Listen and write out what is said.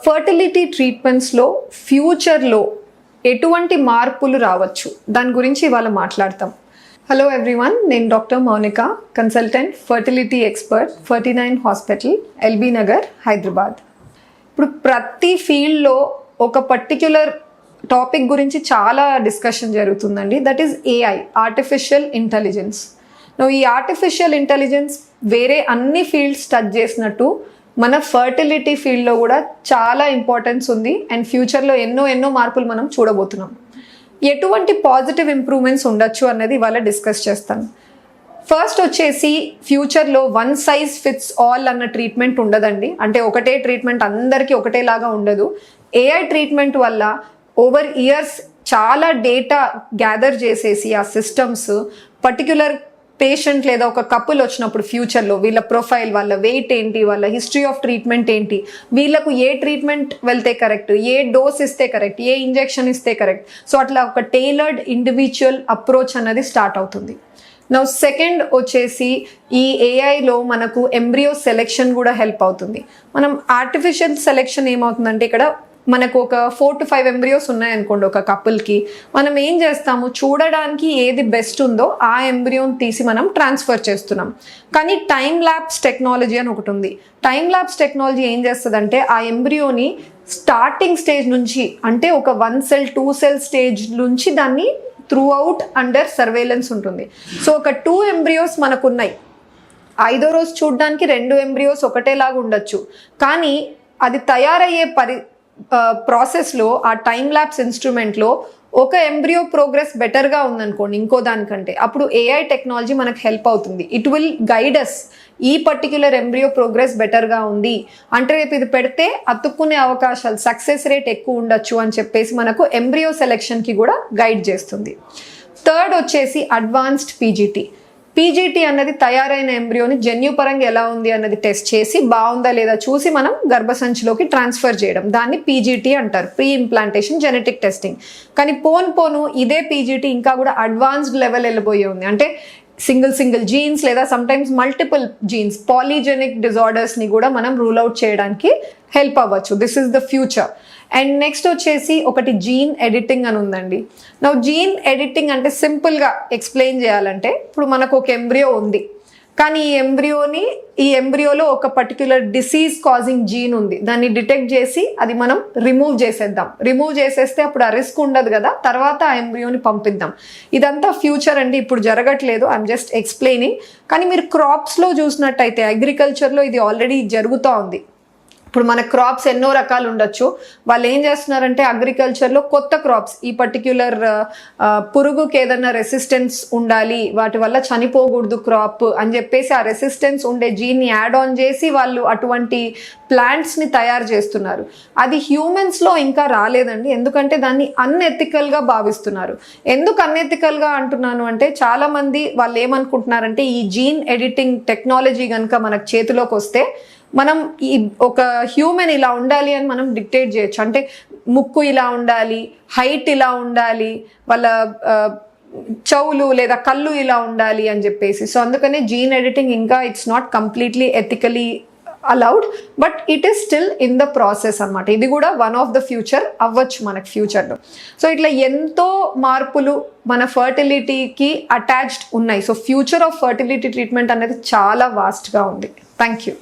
Fertility ట్రీట్మెంట్స్లో ఫ్యూచర్లో ఎటువంటి మార్పులు రావచ్చు దాని గురించి ఇవాళ మాట్లాడతాం. హలో ఎవ్రీవన్, నేను doctor Mounika, consultant, fertility expert, 49 hospital, LB Nagar, Hyderabad. ఇప్పుడు ప్రతి ఫీల్డ్లో ఒక పర్టిక్యులర్ టాపిక్ గురించి చాలా డిస్కషన్ జరుగుతుందండి. That is AI, artificial intelligence. ఈ ఆర్టిఫిషియల్ ఇంటెలిజెన్స్ వేరే అన్ని ఫీల్డ్స్ టచ్ చేసినట్టు మన ఫర్టిలిటీ ఫీల్డ్లో కూడా చాలా ఇంపార్టెన్స్ ఉంది. అండ్ ఫ్యూచర్లో ఎన్నో మార్పులు మనం చూడబోతున్నాం. ఎటువంటి పాజిటివ్ ఇంప్రూవ్మెంట్స్ ఉండొచ్చు అన్నది ఇవాళ డిస్కస్ చేస్తాను. ఫస్ట్ వచ్చేసి ఫ్యూచర్లో వన్ సైజ్ ఫిట్స్ ఆల్ అన్న ట్రీట్మెంట్ ఉండదండి. అంటే ఒకటే ట్రీట్మెంట్ అందరికీ ఒకటేలాగా ఉండదు. ఏఐ ట్రీట్మెంట్ వల్ల ఓవర్ ఇయర్స్ చాలా డేటా గ్యాదర్ చేసేసి ఆ సిస్టమ్స్ పర్టిక్యులర్ పేషెంట్ లేదా ఒక కపుల్ వచ్చినప్పుడు ఫ్యూచర్లో వీళ్ళ ప్రొఫైల్, వాళ్ళ వెయిట్ ఏంటి, వాళ్ళ హిస్టరీ ఆఫ్ ట్రీట్మెంట్ ఏంటి, వీళ్ళకు ఏ ట్రీట్మెంట్ వెళ్తే కరెక్ట్, ఏ డోస్ ఇస్తే కరెక్ట్, ఏ ఇంజెక్షన్ ఇస్తే కరెక్ట్, సో అట్లా ఒక టైలర్డ్ ఇండివిజువల్ అప్రోచ్ అన్నది స్టార్ట్ అవుతుంది. నౌ సెకండ్ వచ్చేసి ఈ ఏఐలో మనకు ఎంబ్రియో సెలెక్షన్ కూడా హెల్ప్ అవుతుంది. మనం ఆర్టిఫిషియల్ సెలెక్షన్ ఏమవుతుందంటే ఇక్కడ మనకు ఒక 4 to 5 ఎంబ్రియోస్ ఉన్నాయనుకోండి ఒక కపుల్కి, మనం ఏం చేస్తాము, చూడడానికి ఏది బెస్ట్ ఉందో ఆ ఎంబ్రియోని తీసి మనం ట్రాన్స్ఫర్ చేస్తున్నాం. కానీ టైమ్ ల్యాప్స్ టెక్నాలజీ అని ఒకటి ఉంది. టైమ్ ల్యాప్స్ టెక్నాలజీ ఏం చేస్తుందంటే ఆ ఎంబ్రియోని స్టార్టింగ్ స్టేజ్ నుంచి, అంటే ఒక 1 cell 2 cell స్టేజ్ నుంచి దాన్ని త్రూ అవుట్ అండర్ సర్వేలెన్స్ ఉంటుంది. సో ఒక 2 ఎంబ్రియోస్ మనకున్నాయి, 5వ రోజు చూడడానికి 2 ఎంబ్రియోస్ ఒకటేలాగా ఉండొచ్చు. కానీ అది తయారయ్యే ప్రాసెస్లో ఆ టైమ్ ల్యాప్స్ ఇన్స్ట్రుమెంట్లో ఒక ఎంబ్రియో ప్రోగ్రెస్ బెటర్గా ఉందనుకోండి ఇంకో దానికంటే, అప్పుడు ఏఐ టెక్నాలజీ మనకు హెల్ప్ అవుతుంది. ఇట్ విల్ గైడ్ అస్, ఈ పర్టిక్యులర్ ఎంబ్రియో ప్రోగ్రెస్ బెటర్గా ఉంది అంటే రేపు ఇది పెడితే అతుక్కునే అవకాశాలు, సక్సెస్ రేట్ ఎక్కువ ఉండొచ్చు అని చెప్పేసి మనకు ఎంబ్రియో సెలెక్షన్కి కూడా గైడ్ చేస్తుంది. థర్డ్ వచ్చేసి అడ్వాన్స్డ్ పీజీటీ అన్నది తయారైన ఎంబ్రియోని జన్యుపరంగా ఎలా ఉంది అన్నది టెస్ట్ చేసి బాగుందా లేదా చూసి మనం గర్భసంచిలోకి ట్రాన్స్ఫర్ చేయడం, దాన్ని పీజీటీ అంటారు, ప్రీ ఇంప్లాంటేషన్ జెనెటిక్ టెస్టింగ్. కానీ పోను ఇదే పీజీటీ ఇంకా కూడా అడ్వాన్స్డ్ లెవెల్ వెళ్ళిపోయి ఉంది. అంటే సింగిల్ జీన్స్ లేదా సమ్టైమ్స్ మల్టిపుల్ జీన్స్, పాలీజెనిక్ డిజార్డర్స్ని కూడా మనం రూల్ అవుట్ చేయడానికి హెల్ప్ అవ్వచ్చు. This is the future. And next వచ్చేసి ఒకటి జీన్ ఎడిటింగ్ అని ఉందండి. నా జీన్ ఎడిటింగ్ అంటే సింపుల్గా ఎక్స్ప్లెయిన్ చేయాలంటే, ఇప్పుడు మనకు ఒక ఎంబ్రియో ఉంది, కానీ ఈ ఎంబ్రియోలో ఒక పర్టిక్యులర్ డిసీజ్ కాజింగ్ జీన్ ఉంది, దాన్ని డిటెక్ట్ చేసి అది మనం రిమూవ్ చేసేస్తే అప్పుడు ఆ రిస్క్ ఉండదు కదా, తర్వాత ఆ ఎంబ్రియోని పంపిద్దాం. ఇదంతా ఫ్యూచర్ అండి, ఇప్పుడు జరగట్లేదు, ఐఎమ్ జస్ట్ ఎక్స్ప్లెయినింగ్. కానీ మీరు క్రాప్స్లో చూసినట్టయితే అగ్రికల్చర్లో ఇది ఆల్రెడీ జరుగుతూ ఉంది. ఇప్పుడు మన క్రాప్స్ ఎన్నో రకాలు ఉండొచ్చు. వాళ్ళు ఏం చేస్తున్నారంటే అగ్రికల్చర్లో కొత్త క్రాప్స్, ఈ పర్టిక్యులర్ పురుగుకి ఏదైనా రెసిస్టెన్స్ ఉండాలి, వాటి వల్ల చనిపోకూడదు క్రాప్ అని చెప్పేసి ఆ రెసిస్టెన్స్ ఉండే జీన్ని యాడ్ ఆన్ చేసి వాళ్ళు అటువంటి ప్లాంట్స్ని తయారు చేస్తున్నారు. అది హ్యూమన్స్లో ఇంకా రాలేదండి, ఎందుకంటే దాన్ని అన్ఎథికల్గా భావిస్తున్నారు. ఎందుకు అన్ఎథికల్గా అంటున్నాను అంటే, చాలామంది వాళ్ళు ఏమనుకుంటున్నారంటే ఈ జీన్ ఎడిటింగ్ టెక్నాలజీ కనుక మనకు చేతిలోకి వస్తే మనం ఈ ఒక హ్యూమన్ ఇలా ఉండాలి అని మనం డిక్టేట్ చేయొచ్చు. అంటే ముక్కు ఇలా ఉండాలి, హైట్ ఇలా ఉండాలి, వాళ్ళ చెవులు లేదా కళ్ళు ఇలా ఉండాలి అని చెప్పేసి. సో అందుకనే జీన్ ఎడిటింగ్ ఇంకా it's not completely ethically allowed, but it is still in the process అనమాట. ఇది కూడా వన్ ఆఫ్ ద ఫ్యూచర్ అవ్వచ్చు మనకు ఫ్యూచర్లో. సో ఇట్లా ఎంతో మార్పులు మన ఫర్టిలిటీకి అటాచ్డ్ ఉన్నాయి. So future of fertility treatment అనేది చాలా వాస్ట్గా ఉంది. Thank you.